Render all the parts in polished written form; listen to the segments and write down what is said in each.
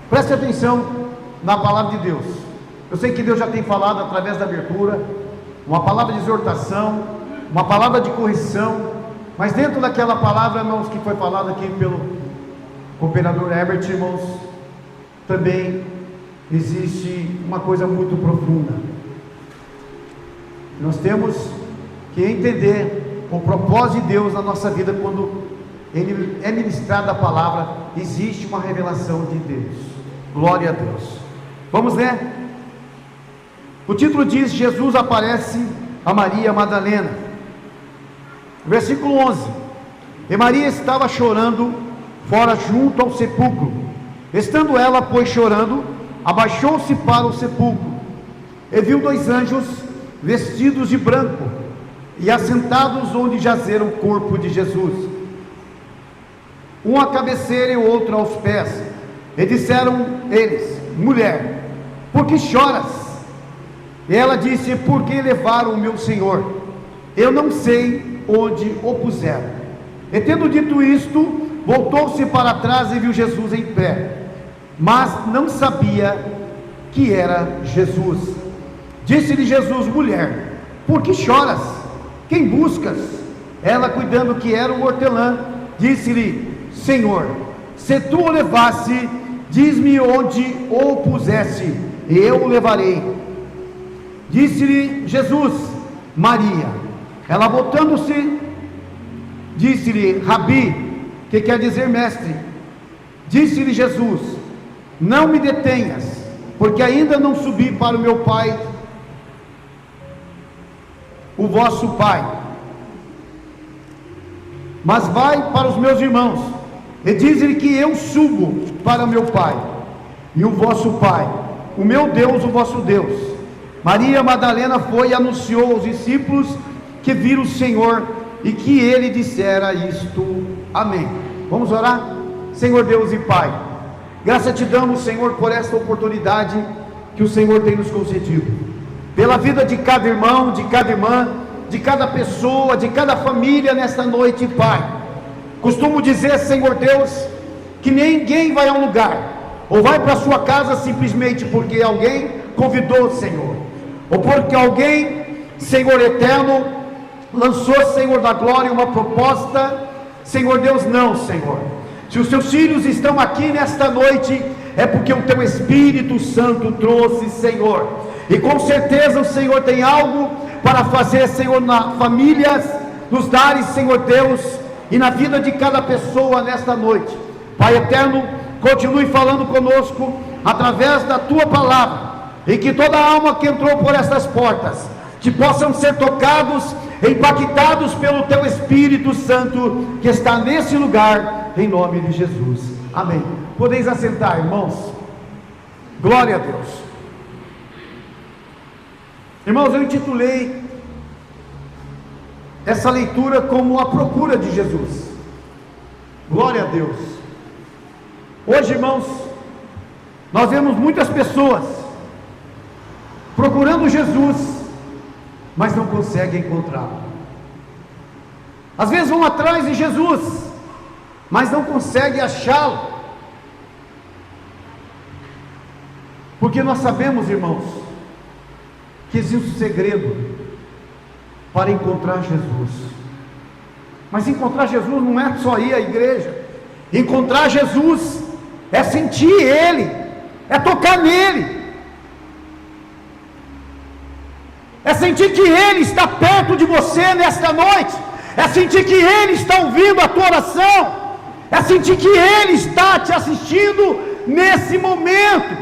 Preste atenção na palavra de Deus. Eu sei que Deus já tem falado através da abertura, uma palavra de exortação, uma palavra de correção, mas dentro daquela palavra, irmãos, que foi falada aqui pelo cooperador Herbert, irmãos, também existe uma coisa muito profunda. Nós temos que entender o propósito de Deus na nossa vida. Quando Ele é ministrado a palavra, existe uma revelação de Deus. Glória a Deus. Vamos ler? O título diz: Jesus aparece a Maria Madalena. Versículo 11: E Maria estava chorando fora junto ao sepulcro. Estando ela, pois, chorando, abaixou-se para o sepulcro, e viu 2 anjos vestidos de branco, e assentados onde jazera o corpo de Jesus, um à cabeceira e o outro aos pés. E disseram eles: Mulher, por que choras? E ela disse: Por que levaram o meu Senhor? Eu não sei onde o puseram. E tendo dito isto, voltou-se para trás e viu Jesus em pé, mas não sabia que era Jesus. Disse-lhe Jesus: Mulher, por que choras? Quem buscas? Ela, cuidando que era um hortelã, disse-lhe: Senhor, se tu o levasse, diz-me onde o puseste, e eu o levarei. Disse-lhe Jesus: Maria. Ela, voltando-se, disse-lhe: Rabi, que quer dizer mestre. Disse-lhe Jesus: Não me detenhas, porque ainda não subi para o meu Pai, o vosso Pai, mas vai para os meus irmãos, e diz-lhe que eu subo para o meu Pai e o vosso Pai, o meu Deus, o vosso Deus. Maria Madalena foi e anunciou aos discípulos que viram o Senhor e que ele dissera isto. Amém. Vamos orar? Senhor Deus e Pai, graça te damos, Senhor, por esta oportunidade que o Senhor tem nos concedido, pela vida de cada irmão, de cada irmã, de cada pessoa, de cada família nesta noite, Pai. Costumo dizer, Senhor Deus, que ninguém vai a um lugar, ou vai para a sua casa simplesmente porque alguém convidou, Senhor, ou porque alguém, Senhor eterno, lançou, Senhor da glória, uma proposta. Senhor Deus, não, Senhor. Se os seus filhos estão aqui nesta noite, é porque o teu Espírito Santo trouxe, Senhor, e com certeza o Senhor tem algo para fazer, Senhor, nas famílias, nos lares, Senhor Deus, e na vida de cada pessoa nesta noite. Pai eterno, continue falando conosco através da tua palavra, e que toda alma que entrou por estas portas, que possam ser tocados, impactados pelo teu Espírito Santo que está nesse lugar, em nome de Jesus. Amém. Podeis assentar, irmãos. Glória a Deus. Irmãos, eu intitulei essa leitura como a procura de Jesus. Glória a Deus. Hoje, irmãos, nós vemos muitas pessoas procurando Jesus, mas não conseguem encontrá-lo. Às vezes vão atrás de Jesus, mas não conseguem achá-lo, porque nós sabemos, irmãos, que existe um segredo para encontrar Jesus. Mas encontrar Jesus não é só ir à igreja. Encontrar Jesus é sentir Ele, é tocar nele, é sentir que Ele está perto de você nesta noite, é sentir que Ele está ouvindo a tua oração, é sentir que Ele está te assistindo nesse momento,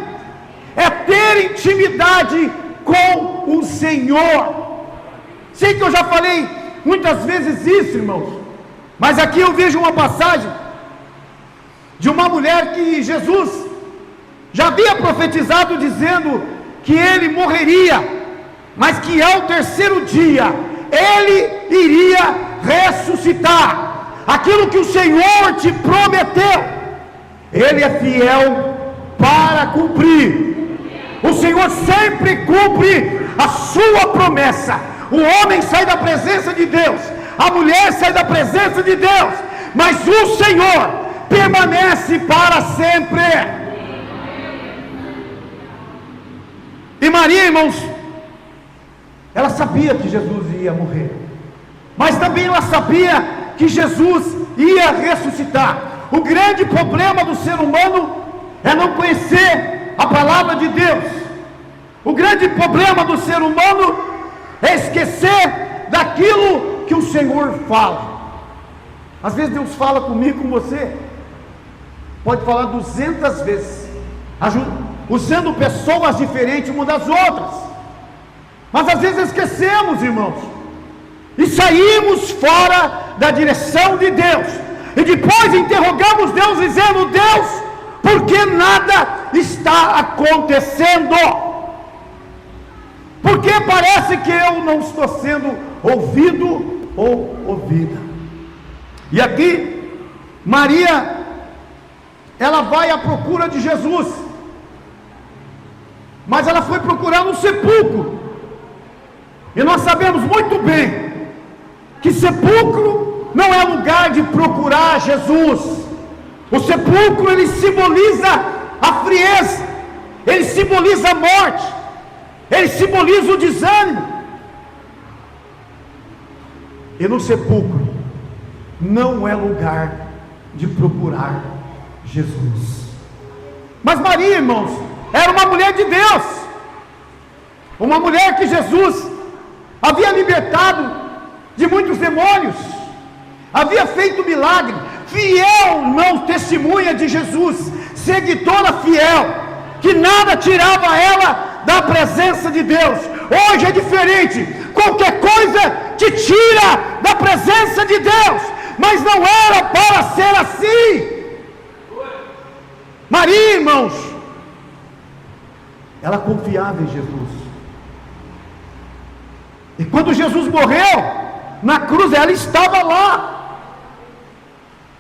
é ter intimidade com o Senhor. Sei que eu já falei muitas vezes isso, irmãos, mas aqui eu vejo uma passagem de uma mulher que Jesus já havia profetizado, dizendo que ele morreria, mas que ao terceiro dia ele iria ressuscitar. Aquilo que o Senhor te prometeu, Ele é fiel para cumprir. O Senhor sempre cumpre a sua promessa. O homem sai da presença de Deus, a mulher sai da presença de Deus, mas o Senhor permanece para sempre. E Maria, irmãos, ela sabia que Jesus ia morrer, mas também ela sabia que Jesus ia ressuscitar. O grande problema do ser humano é não conhecer a palavra de Deus. O grande problema do ser humano é esquecer daquilo que o Senhor fala. Às vezes Deus fala comigo, com você, pode falar 200 vezes, usando pessoas diferentes umas das outras, mas às vezes esquecemos, irmãos, e saímos fora da direção de Deus, e depois interrogamos Deus, dizendo: Deus, por que nada está acontecendo? Porque parece que eu não estou sendo ouvido ou ouvida. E aqui, Maria, ela vai à procura de Jesus, mas ela foi procurar no sepulcro, e nós sabemos muito bem que sepulcro não é lugar de procurar Jesus. O sepulcro, ele simboliza a frieza, ele simboliza a morte, ele simboliza o desânimo. E no sepulcro não é lugar de procurar Jesus. Mas Maria, irmãos, era uma mulher de Deus, uma mulher que Jesus havia libertado de muitos demônios, havia feito milagre, fiel, irmão, testemunha de Jesus, seguidora fiel, que nada tirava ela da presença de Deus. Hoje é diferente, qualquer coisa te tira da presença de Deus, mas não era para ser assim. Maria, irmãos, ela confiava em Jesus, e quando Jesus morreu na cruz, ela estava lá,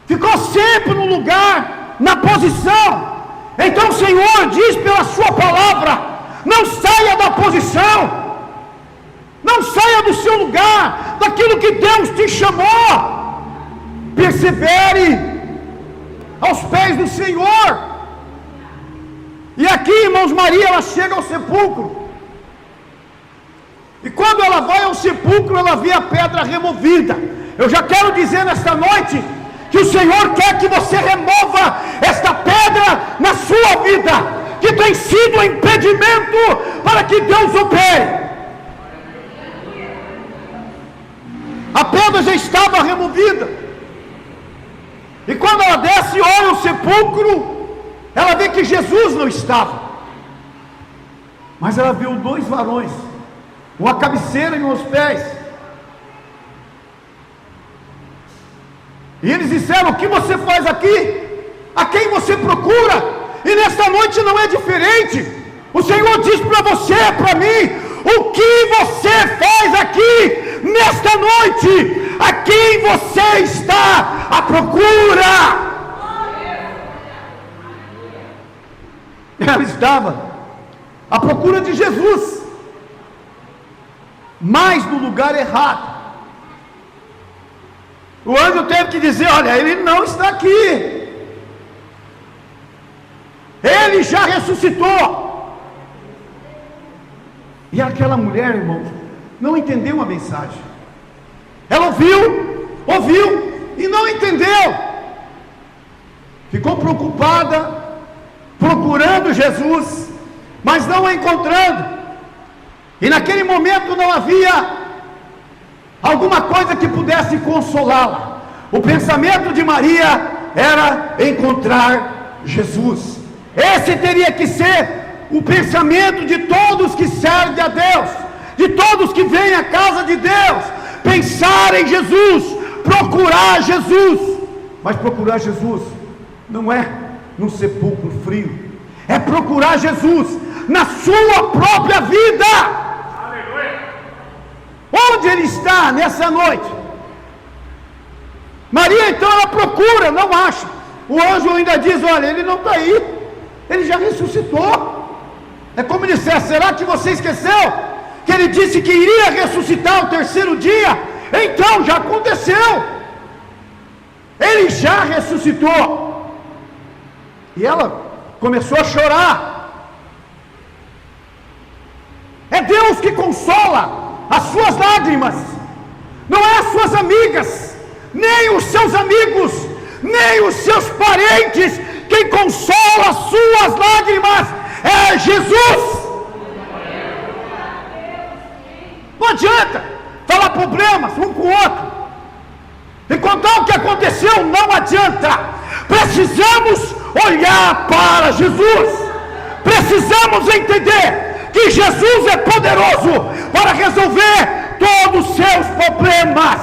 ficou sempre no lugar, na posição. Então o Senhor diz pela sua palavra: não saia da posição, não saia do seu lugar, daquilo que Deus te chamou, persevere aos pés do Senhor. E aqui, irmãos, Maria, ela chega ao sepulcro, e quando ela vai ao sepulcro, ela vê a pedra removida. Eu já quero dizer nesta noite que o Senhor quer que você remova esta pedra na sua vida, que tem sido um impedimento para que Deus opere. A pedra já estava removida, e quando ela desce e olha o sepulcro, ela vê que Jesus não estava, mas ela viu 2 varões, uma cabeceira e uns pés, e eles disseram: o que você faz aqui? A quem você procura? E nesta noite não é diferente. O Senhor diz para você, para mim: o que você faz aqui nesta noite? A quem você está à procura? Ela estava à procura de Jesus, mas no lugar errado. O anjo teve que dizer: olha, ele não está aqui, ele já ressuscitou. E aquela mulher, irmãos, não entendeu a mensagem. Ela ouviu e não entendeu. Ficou preocupada, procurando Jesus, mas não a encontrando. E naquele momento não havia alguma coisa que pudesse consolá-la. O pensamento de Maria era encontrar Jesus. Esse teria que ser o pensamento de todos que servem a Deus, de todos que vêm à casa de Deus: pensar em Jesus, procurar Jesus. Mas procurar Jesus não é num sepulcro frio, é procurar Jesus na sua própria vida. Onde ele está nessa noite? Maria, então, ela procura, não acha. O anjo ainda diz: olha, ele não está aí, ele já ressuscitou. É como disser: será que você esqueceu que ele disse que iria ressuscitar ao terceiro dia? Então já aconteceu, ele já ressuscitou. E ela começou a chorar. lágrimas, não é as suas amigas, nem os seus amigos, nem os seus parentes, quem consola as suas lágrimas é Jesus. Não adianta falar problemas um com o outro e contar o que aconteceu, não adianta. Precisamos olhar para Jesus, precisamos entender que Jesus é poderoso para resolver todos os seus problemas.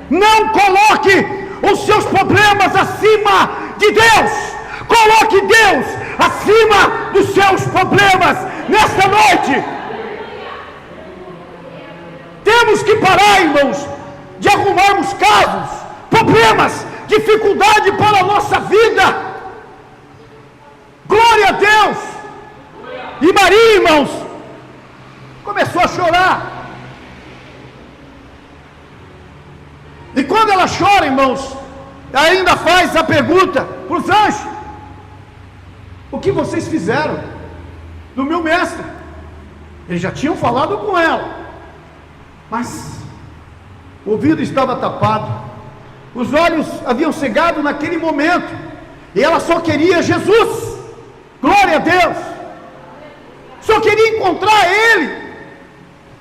Não coloque os seus problemas acima de Deus, coloque Deus acima dos seus problemas nesta noite. Temos que parar, irmãos, de arrumarmos casos, problemas, dificuldade para a nossa vida. Glória a Deus. E Maria, irmãos, começou a chorar. E quando ela chora, irmãos, ainda faz a pergunta para os anjos: o que vocês fizeram do meu mestre? Eles já tinham falado com ela, mas o ouvido estava tapado, os olhos haviam cegado naquele momento, e ela só queria Jesus. Glória a Deus. Só queria encontrar Ele.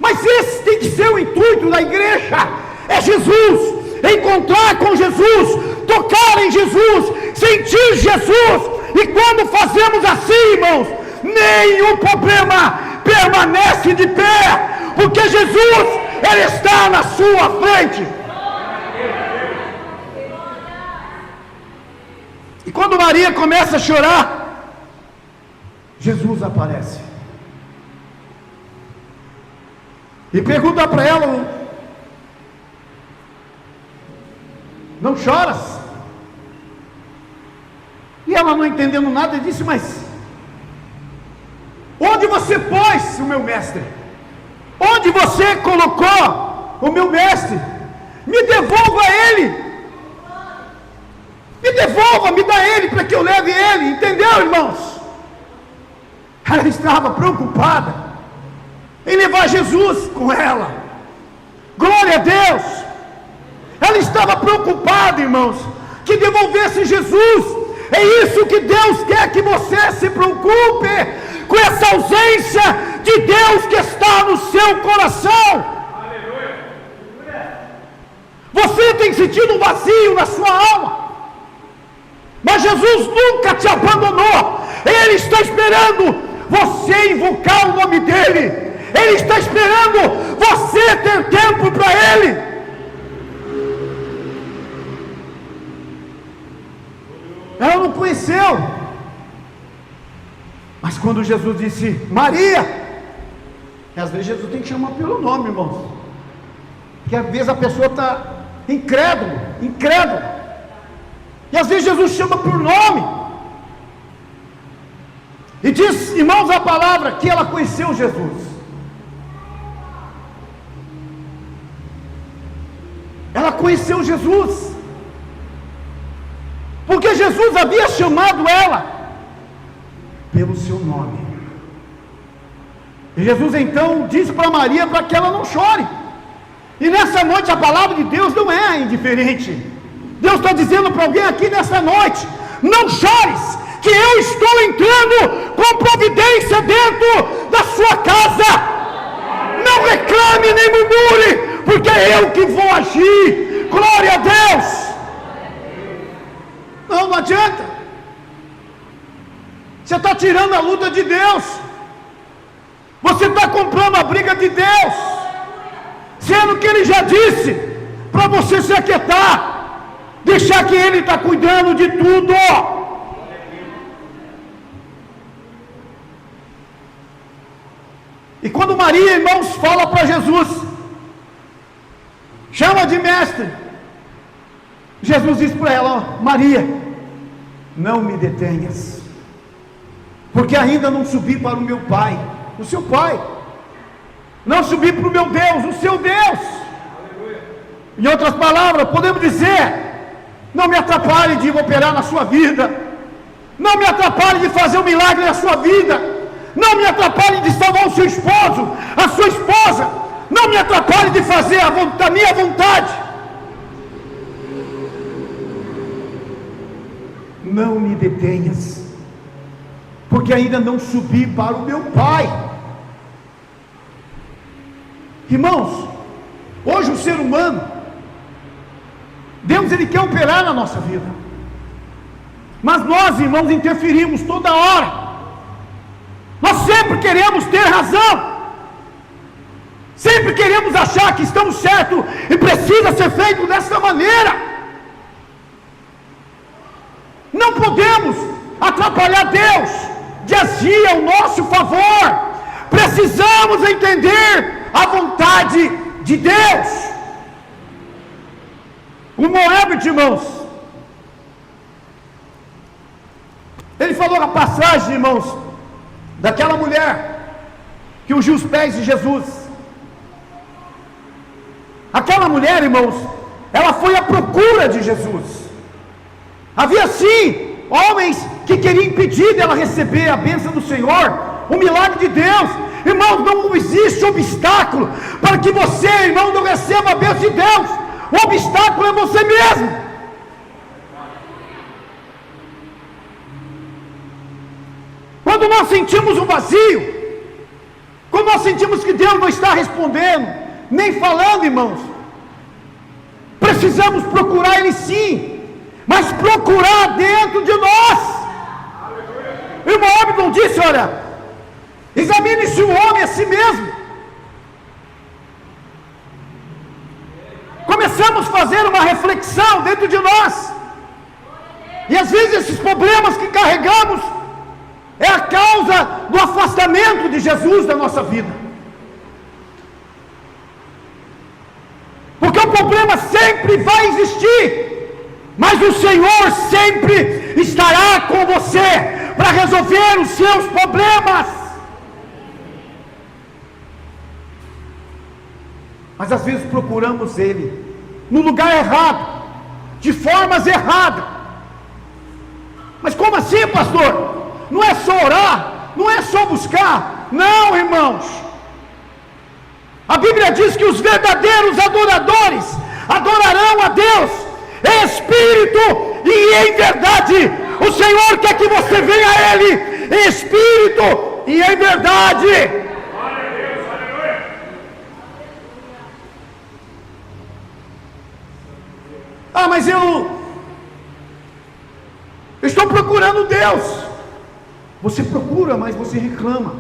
Mas esse tem que ser o intuito da igreja: é Jesus, encontrar com Jesus, tocar em Jesus, sentir Jesus. E quando fazemos assim, irmãos, nenhum problema permanece de pé, porque Jesus, Ele está na sua frente. E quando Maria começa a chorar, Jesus aparece e pergunta para ela: não choras? E ela, não entendendo nada, disse: mas onde você pôs o meu mestre? Onde você colocou o meu mestre? Me devolva ele, me devolva, me dá ele para que eu leve ele. Entendeu, irmãos? Ela estava preocupada em levar Jesus com ela. Glória a Deus. Ela estava preocupada, irmãos, que devolvesse Jesus. É isso que Deus quer, que você se preocupe com essa ausência de Deus que está no seu coração. Você tem sentido um vazio na sua alma, mas Jesus nunca te abandonou. Ele está esperando você invocar o nome dEle. Ele está esperando você ter tempo para Ele. Ela não conheceu, mas quando Jesus disse Maria, e às vezes Jesus tem que chamar pelo nome, irmãos, porque às vezes a pessoa está incrédula, e às vezes Jesus chama por nome. E diz, irmãos, a palavra que ela conheceu Jesus. Ela conheceu Jesus, porque Jesus havia chamado ela pelo seu nome. E Jesus então disse para Maria para que ela não chore. E nessa noite a palavra de Deus não é indiferente. Deus está dizendo para alguém aqui nessa noite: não chores, que eu estou entrando com providência dentro da sua casa. Não reclame nem murmure, porque é eu que vou agir. Glória a Deus. Não adianta. Você está tirando a luta de Deus, você está comprando a briga de Deus, sendo que Ele já disse para você se aquietar, deixar que Ele está cuidando de tudo. E quando Maria, irmãos, fala para Jesus, chama de mestre, Jesus diz para ela: Maria, não me detenhas, porque ainda não subi para o meu Pai, o seu Pai, não subi para o meu Deus, o seu Deus. Em outras palavras, podemos dizer: não me atrapalhe de operar na sua vida, não me atrapalhe de fazer um milagre na sua vida, não me atrapalhe de salvar o seu esposo, a sua esposa, não me atrapalhe de fazer a minha vontade. Não me detenhas, porque ainda não subi para o meu Pai. Irmãos, hoje o ser humano, Deus ele quer operar na nossa vida, mas nós, irmãos, interferimos toda hora. Nós sempre queremos ter razão, sempre queremos achar que estamos certos e precisa ser feito dessa maneira. Não podemos atrapalhar Deus de agir ao nosso favor. Precisamos entender a vontade de Deus. O Moabite, irmãos, ele falou a passagem, irmãos, daquela mulher que ungiu os pés de Jesus. Aquela mulher, irmãos, ela foi à procura de Jesus. Havia sim homens que queriam impedir dela receber a bênção do Senhor, o milagre de Deus. Irmãos, não existe obstáculo para que você, irmão, não receba a bênção de Deus. O obstáculo é você mesmo. Quando nós sentimos um vazio, quando nós sentimos que Deus não está respondendo, nem falando, irmãos, precisamos procurar Ele sim, mas procurar dentro de nós. O irmão Abdon disse, olha, examine-se o homem a si mesmo. Começamos a fazer uma reflexão dentro de nós, e às vezes esses problemas que carregamos é a causa do afastamento de Jesus da nossa vida, porque o problema sempre vai existir, mas o Senhor sempre estará com você para resolver os seus problemas. Mas às vezes procuramos Ele no lugar errado, de formas erradas. Mas como assim, pastor? Não é só orar, não é só buscar. Não, irmãos, a Bíblia diz que os verdadeiros adoradores adorarão a Deus em espírito e em verdade. O Senhor quer que você venha a Ele em espírito e em verdade. Ah, mas eu estou procurando Deus. Você procura, mas você reclama.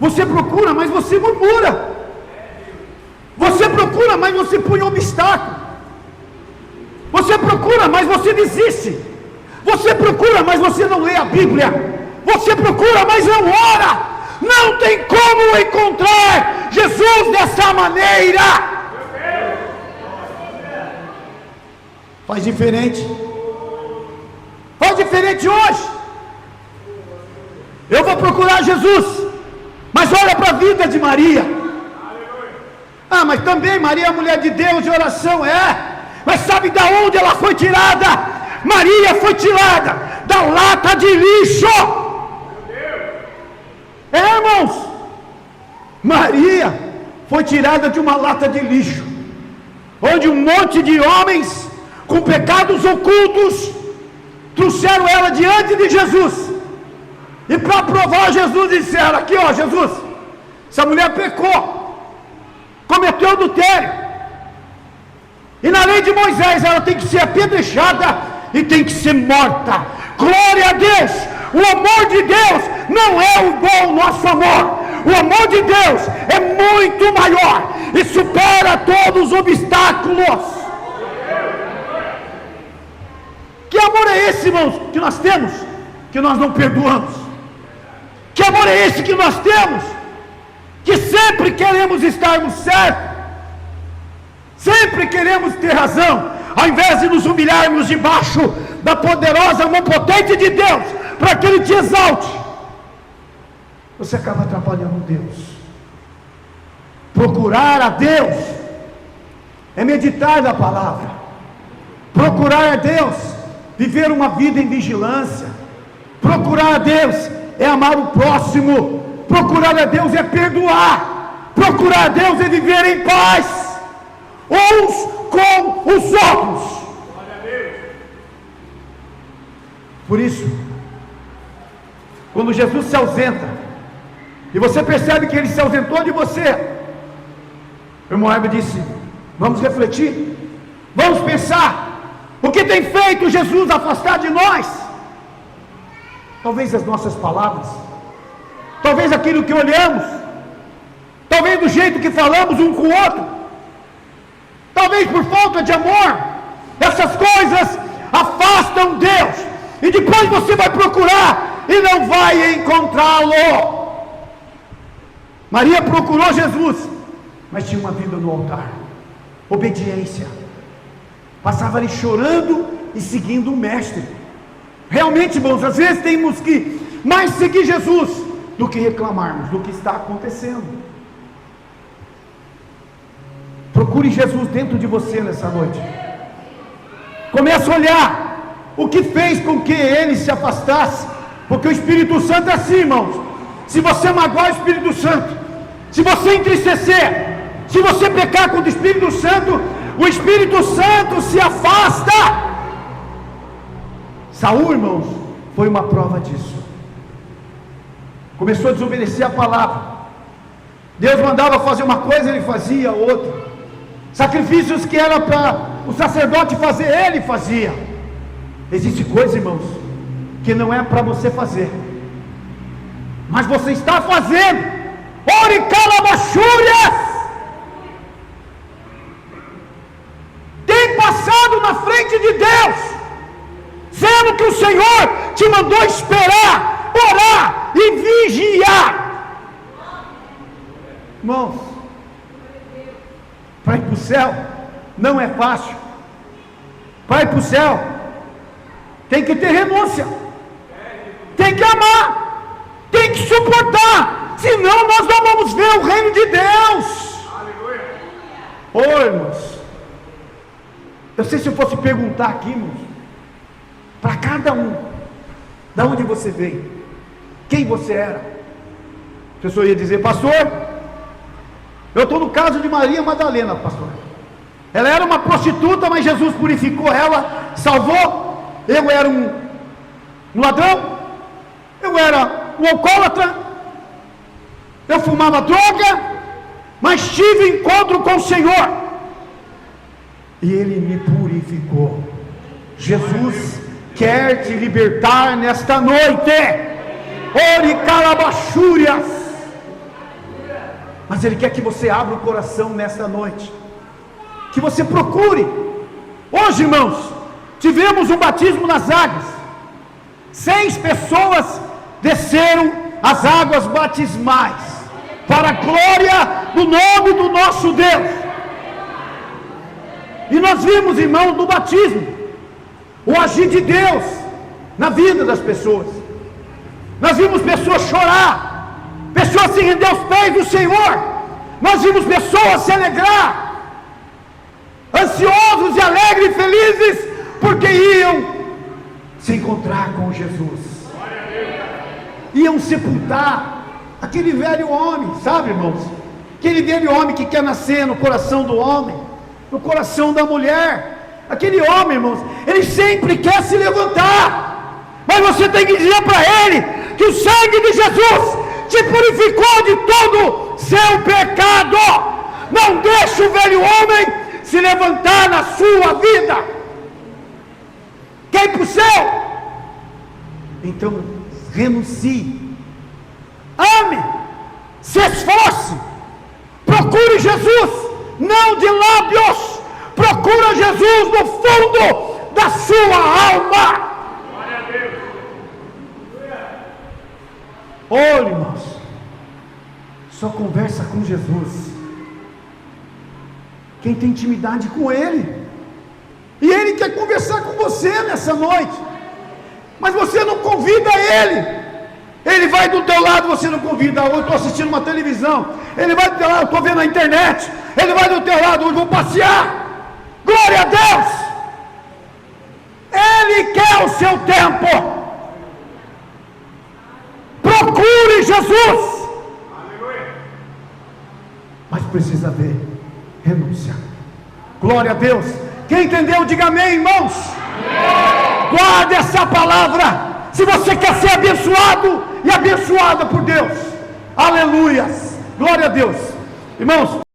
Você procura, mas você murmura. Você procura, mas você põe obstáculo. Você procura, mas você desiste. Você procura, mas você não lê a Bíblia. Você procura, mas não ora. Não tem como encontrar Jesus dessa maneira. Faz diferente. Faz diferente hoje. Eu vou procurar Jesus, mas olha para a vida de Maria. Ah, mas também Maria é mulher de Deus e oração, mas sabe da onde ela foi tirada? Maria foi tirada da lata de lixo. Irmãos, Maria foi tirada de uma lata de lixo, onde um monte de homens com pecados ocultos trouxeram ela diante de Jesus, e para provar Jesus disseram, aqui ó, Jesus, essa mulher pecou, cometeu adultério, e na lei de Moisés ela tem que ser apedrejada e tem que ser morta. Glória a Deus. O amor de Deus não é igual ao nosso amor. O amor de Deus é muito maior e supera todos os obstáculos. Que amor é esse, irmãos, que nós temos, que nós não perdoamos? Que amor é esse que nós temos, que sempre queremos estarmos certos, sempre queremos ter razão, ao invés de nos humilharmos debaixo da poderosa mão potente de Deus, para que Ele te exalte? Você acaba atrapalhando Deus. Procurar a Deus é meditar na palavra. Procurar a Deus, viver uma vida em vigilância. Procurar a Deus é amar o próximo. Procurar a Deus é perdoar. procurar Deus e viver em paz uns com os outros. Por isso, quando Jesus se ausenta, e você percebe que ele se ausentou de você, o irmão Heber disse: vamos refletir, vamos pensar, o que tem feito Jesus afastar de nós? Talvez as nossas palavras, talvez aquilo que olhamos, talvez do jeito que falamos um com o outro, talvez por falta de amor. Essas coisas afastam Deus, e depois você vai procurar e não vai encontrá-lo. Maria procurou Jesus, mas tinha uma vida no altar, obediência, passava ali chorando e seguindo o mestre. Realmente, irmãos, às vezes temos que mais seguir Jesus do que reclamarmos do que está acontecendo. Procure Jesus dentro de você nessa noite. Comece a olhar o que fez com que ele se afastasse, porque o Espírito Santo é assim, irmãos. Se você magoar o Espírito Santo, se você entristecer, se você pecar contra o Espírito Santo se afasta. Saul, irmãos, foi uma prova disso. Começou a desobedecer a palavra. Deus mandava fazer uma coisa, ele fazia outra. Sacrifícios que era para o sacerdote fazer, ele fazia. Existe coisa, irmãos, que não é para você fazer, mas você está fazendo. Ore calabachúrias. Tem passado na frente de Deus, sendo que o Senhor te mandou esperar, orar e vigiar. Irmãos, para ir para o céu não é fácil. Para ir para o céu tem que ter renúncia, tem que amar, tem que suportar, senão nós não vamos ver o reino de Deus. Oi, irmãos, eu sei se eu fosse perguntar aqui, irmãos, para cada um, da onde você veio, quem você era, a pessoa ia dizer: pastor, eu estou no caso de Maria Madalena, pastor. Ela era uma prostituta, mas Jesus purificou ela, salvou. Eu era um ladrão, eu era um alcoólatra, eu fumava droga, mas tive encontro com o Senhor, e Ele me purificou. Jesus quer te libertar nesta noite. Ore calabachúrias. Mas Ele quer que você abra o coração nesta noite, que você procure. Hoje, irmãos, tivemos um batismo nas águas. 6 pessoas desceram as águas batismais, para a glória do nome do nosso Deus. E nós vimos, irmãos, no batismo, o agir de Deus na vida das pessoas. Nós vimos pessoas chorar, pessoas se render aos pés do Senhor. Nós vimos pessoas se alegrar, ansiosos e alegres e felizes, porque iam se encontrar com Jesus, iam sepultar aquele velho homem, sabe, irmãos? Aquele velho homem que quer nascer no coração do homem, no coração da mulher. Aquele homem, irmãos, ele sempre quer se levantar, mas você tem que dizer para ele que o sangue de Jesus te purificou de todo seu pecado. Não deixe o velho homem se levantar na sua vida. Quer ir para o céu? Então renuncie, ame, se esforce, procure Jesus, não de lábios, procura Jesus no fundo da sua alma. Olha, irmãos, só conversa com Jesus quem tem intimidade com Ele, e Ele quer conversar com você nessa noite, mas você não convida Ele. Ele vai do teu lado, você não convida. Eu estou assistindo uma televisão, Ele vai do teu lado, eu estou vendo na internet, Ele vai do teu lado, eu vou passear. Glória a Deus. Ele quer o seu tempo. Procure Jesus. precisa haver renúncia. Glória a Deus. Quem entendeu, diga amém, irmãos. Amém. Guarde essa palavra. Se você quer ser abençoado e abençoada por Deus, aleluias, glória a Deus, irmãos.